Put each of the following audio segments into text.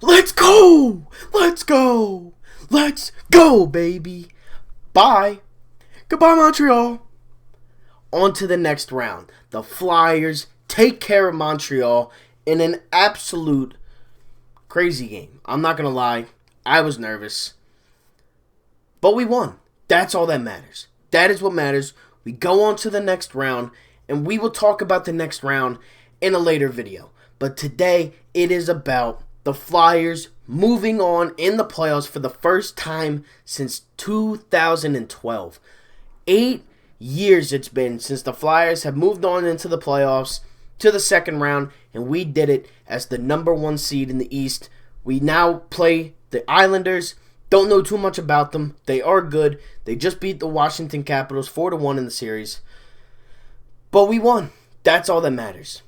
Let's go! Let's go! Let's go, baby! Bye. Goodbye, Montreal. On to the next round. The Flyers take care of Montreal in an absolute crazy game. I'm not going to lie. I was nervous. But we won. That's all that matters. That is what matters. We go on to the next round, and we will talk about the next round in a later video. But today, it is about the Flyers moving on in the playoffs for the first time since 2012. 8 years it's been since the Flyers have moved on into the playoffs to the second round, and we did it as the number 1 seed in the East. We now play the Islanders. Don't know too much about them. They are good. They just beat the Washington Capitals 4-1 in the series. But we won. That's all that matters.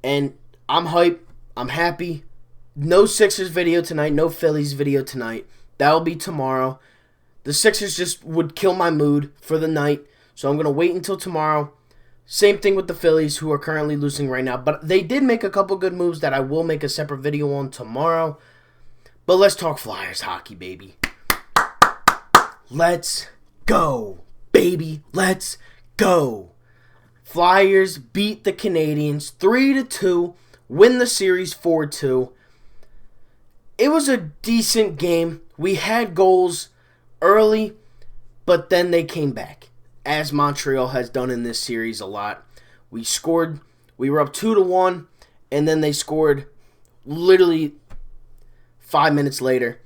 And I'm hyped. I'm happy. No Sixers video tonight. No Phillies video tonight. That'll be tomorrow. The Sixers just would kill my mood for the night. So I'm going to wait until tomorrow. Same thing with the Phillies, who are currently losing right now. But they did make a couple good moves that I will make a separate video on tomorrow. But let's talk Flyers hockey, baby. Let's go, baby. Let's go. Flyers beat the Canadiens 3-2, win the series 4-2. It was a decent game. We had goals early, but then they came back, as Montreal has done in this series a lot. We scored. We were up 2-1, and then they scored literally 5 minutes later.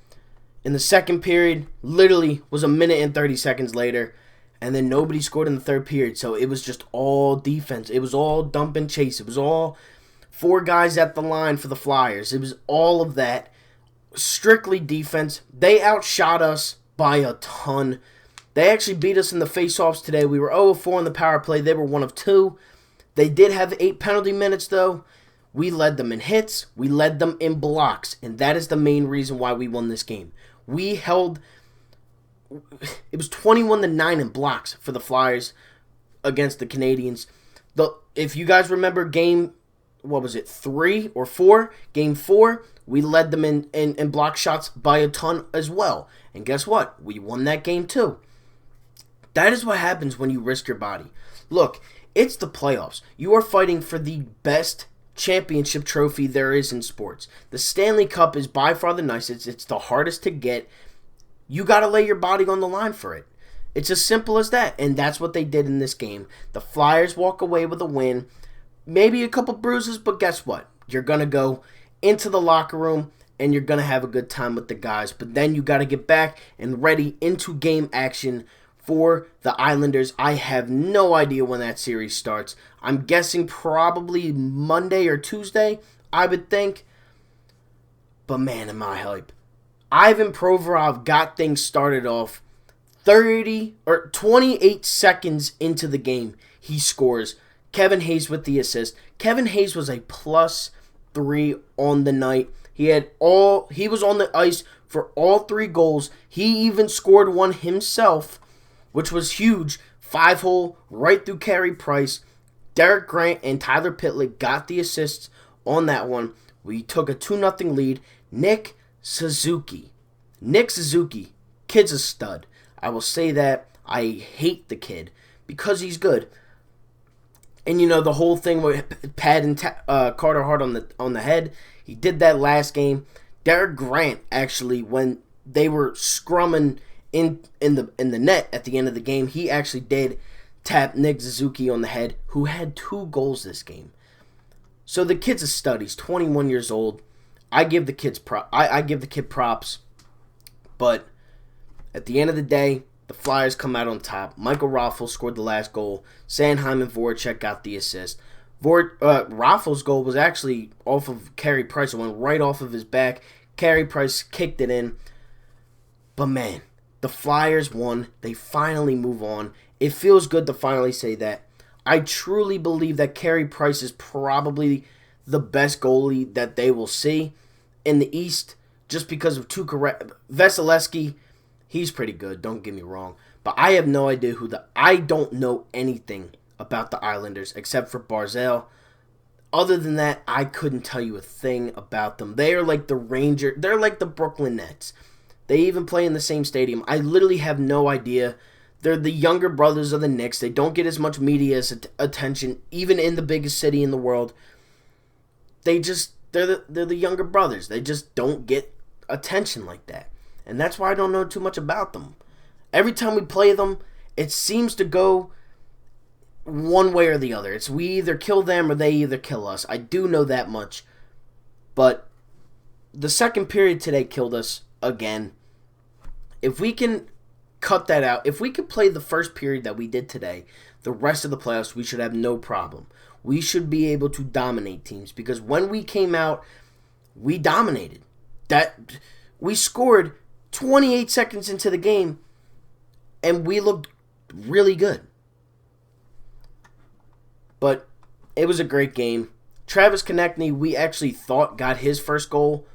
In the second period, literally was a minute and 30 seconds later, and then nobody scored in the third period. So it was just all defense. It was all dump and chase. It was all 4 guys at the line for the Flyers. It was all of that. Strictly defense. They outshot us by a ton. They actually beat us in the faceoffs today. We were 0-4 on the power play. They were 1 of 2. They did have 8 penalty minutes, though. We led them in hits. We led them in blocks. And that is the main reason why we won this game. We held... It was 21-9 in blocks for the Flyers against the Canadiens. If you guys remember game... What was it? 3 or 4? Game 4, we led them in block shots by a ton as well. And guess what? We won that game too. That is what happens when you risk your body. Look, it's the playoffs. You are fighting for the best championship trophy there is in sports. The Stanley Cup is by far the nicest. It's the hardest to get. You got to lay your body on the line for it. It's as simple as that, and that's what they did in this game. The Flyers walk away with a win. Maybe a couple bruises, but guess what? You're going to go into the locker room, and you're going to have a good time with the guys. But then you got to get back and ready into game action for the Islanders. I have no idea when that series starts. I'm guessing probably Monday or Tuesday, I would think. But man, am I hype. Ivan Provorov got things started off 28 seconds into the game. He scores. Kevin Hayes with the assist. Kevin Hayes was a +3 on the night. He was on the ice for all 3 goals. He even scored one himself, which was huge. 5-hole right through Carey Price. Derek Grant and Tyler Pitlick got the assists on that one. We took a 2-0 lead. Nick Suzuki, kid's a stud. I will say that. I hate the kid because he's good. And you know the whole thing with patting Carter Hart on the head. He did that last game. Derek Grant actually, when they were scrumming in the net at the end of the game, he actually did tap Nick Suzuki on the head, who had 2 goals this game. So the kid's a stud. He's 21 years old. I give the kid props. But at the end of the day, the Flyers come out on top. Michael Raffles scored the last goal. Sanheim and Voracek got the assist. Raffles' goal was actually off of Carey Price. It went right off of his back. Carey Price kicked it in. But man, the Flyers won. They finally move on. It feels good to finally say that. I truly believe that Carey Price is probably the best goalie that they will see in the East, just because of Vasilevsky. He's pretty good, don't get me wrong. But I have no idea I don't know anything about the Islanders except for Barzal. Other than that, I couldn't tell you a thing about them. They are like the They're like the Brooklyn Nets. They even play in the same stadium. I literally have no idea. They're the younger brothers of the Knicks. They don't get as much media attention, even in the biggest city in the world. They're the younger brothers. They just don't get attention like that. And that's why I don't know too much about them. Every time we play them, it seems to go one way or the other. It's we either kill them or they either kill us. I do know that much. But the second period today killed us again. If we can cut that out, if we could play the first period that we did today, the rest of the playoffs, we should have no problem. We should be able to dominate teams because when we came out, we dominated. We scored 28 seconds into the game, and we looked really good. But it was a great game. Travis Konechny, we actually thought got his first goal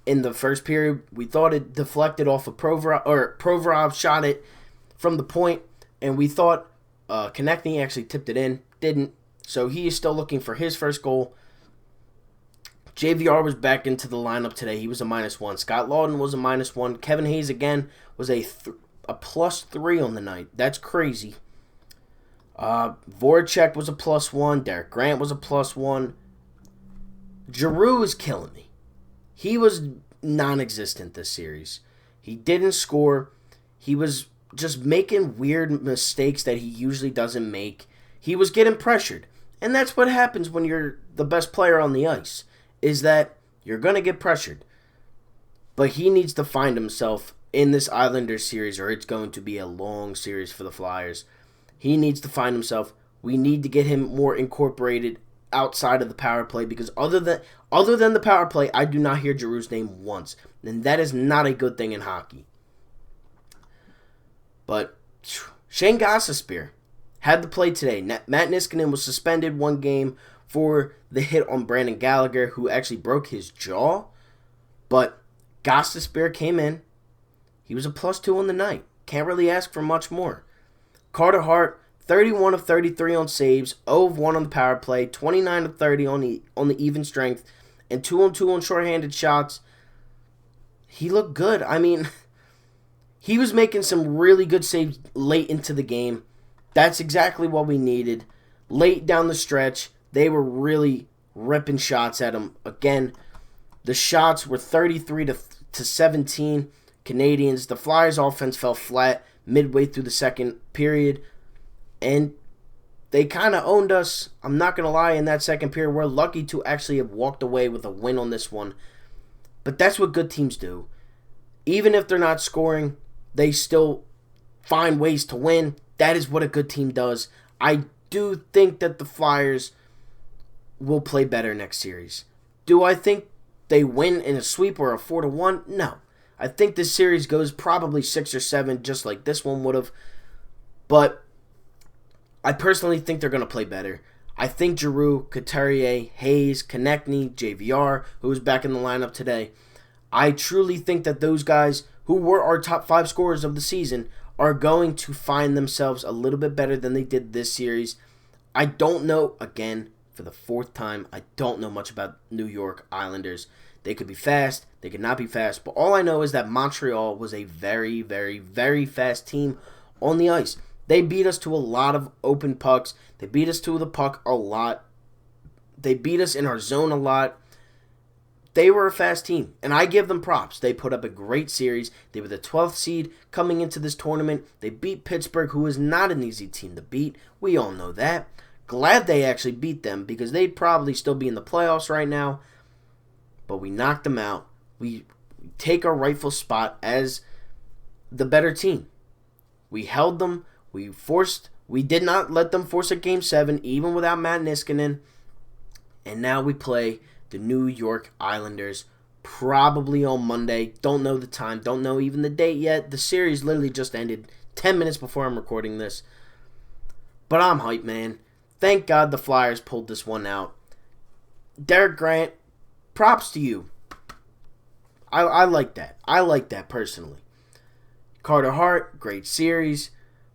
in the first period. We thought it deflected off of Provorov shot it from the point, and we thought Konechny actually tipped it in. Didn't. So he is still looking for his first goal. JVR was back into the lineup today. He was a -1. Scott Lawton was a -1. Kevin Hayes, again, was a +3 on the night. That's crazy. Voracek was a +1. Derek Grant was a +1. Giroux is killing me. He was non-existent this series. He didn't score. He was just making weird mistakes that he usually doesn't make. He was getting pressured. And that's what happens when you're the best player on the ice, is that you're going to get pressured. But he needs to find himself in this Islanders series, or it's going to be a long series for the Flyers. He needs to find himself. We need to get him more incorporated outside of the power play, because other than the power play, I do not hear Giroux's name once. And that is not a good thing in hockey. But Shane Gostisbehere had to play today. Matt Niskanen was suspended one game for the hit on Brandon Gallagher, who actually broke his jaw. But Gostisbehere came in. He was a +2 on the night. Can't really ask for much more. Carter Hart, 31 of 33 on saves, 0 of 1 on the power play, 29 of 30 on the even strength, and 2 on 2 on shorthanded shots. He looked good. I mean, he was making some really good saves late into the game. That's exactly what we needed. Late down the stretch, they were really ripping shots at him. Again, the shots were 33 to 17 Canadiens. The Flyers' offense fell flat midway through the second period, and they kind of owned us. I'm not going to lie, in that second period, we're lucky to actually have walked away with a win on this one. But that's what good teams do. Even if they're not scoring, they still find ways to win. That is what a good team does. I do think that the Flyers will play better next series. Do I think they win in a sweep or a 4-1? No. I think this series goes probably 6 or 7, just like this one would have. But I personally think they're going to play better. I think Giroux, Couturier, Hayes, Konechny, JVR, who was back in the lineup today, I truly think that those guys who were our top 5 scorers of the season are going to find themselves a little bit better than they did this series. I don't know, again, for the 4th time, I don't know much about New York Islanders. They could be fast, they could not be fast, but all I know is that Montreal was a very, very, very fast team on the ice. They beat us to a lot of open pucks. They beat us to the puck a lot. They beat us in our zone a lot. They were a fast team, and I give them props. They put up a great series. They were the 12th seed coming into this tournament. They beat Pittsburgh, who is not an easy team to beat. We all know that. Glad they actually beat them, because they'd probably still be in the playoffs right now. But we knocked them out. We take our rightful spot as the better team. We held them. We did not let them force a Game 7, even without Matt Niskanen. And now we play the New York Islanders probably on Monday. Don't know the time. Don't know even the date yet. The series literally just ended 10 minutes before I'm recording this. But I'm hyped, man. Thank God the Flyers pulled this one out. Derek Grant, props to you. I like that. I like that personally. Carter Hart, great series.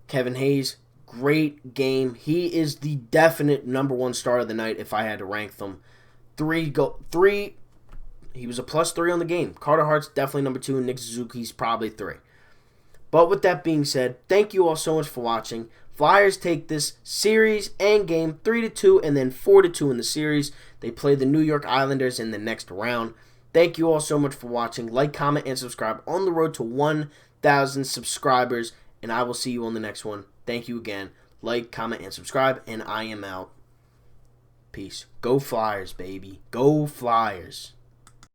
Kevin Hayes, great game. He is the definite number one star of the night if I had to rank them. Three. He was a +3 on the game. Carter Hart's definitely number 2, and Nick Suzuki's probably 3. But with that being said, thank you all so much for watching. Flyers take this series and game 3-2 and then 4-2 in the series. They play the New York Islanders in the next round. Thank you all so much for watching. Like, comment, and subscribe on the road to 1,000 subscribers, and I will see you on the next one. Thank you again. Like, comment, and subscribe, and I am out. Peace. Go Flyers, baby. Go Flyers.